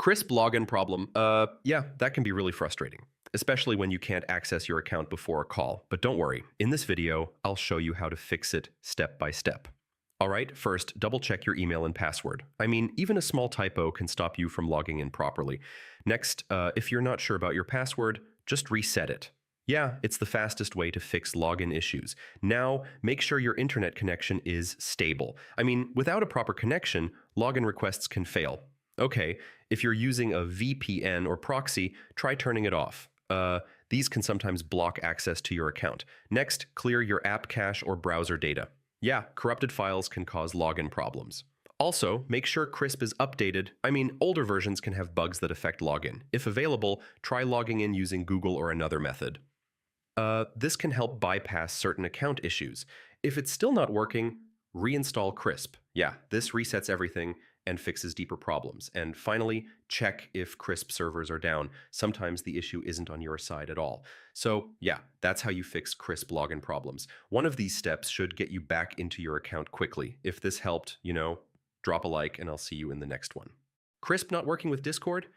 Krisp login problem. Yeah, that can be really frustrating, especially when you can't access your account before a call. But don't worry, in this video, I'll show you how to fix it step by step. All right, first, double check your email and password. I mean, even a small typo can stop you from logging in properly. Next, if you're not sure about your password, just reset it. Yeah, it's the fastest way to fix login issues. Now, make sure your internet connection is stable. I mean, without a proper connection, login requests can fail. Okay, if you're using a VPN or proxy, try turning it off. These can sometimes block access to your account. Next, clear your app cache or browser data. Yeah, corrupted files can cause login problems. Also, make sure Krisp is updated. I mean, older versions can have bugs that affect login. If available, try logging in using Google or another method. This can help bypass certain account issues. If it's still not working, reinstall Krisp. Yeah, this resets everything and fixes deeper problems. And finally, check if Krisp servers are down. Sometimes the issue isn't on your side at all. So yeah, that's how you fix Krisp login problems. One of these steps should get you back into your account quickly. If this helped, drop a like and I'll see you in the next one. Krisp not working with Discord?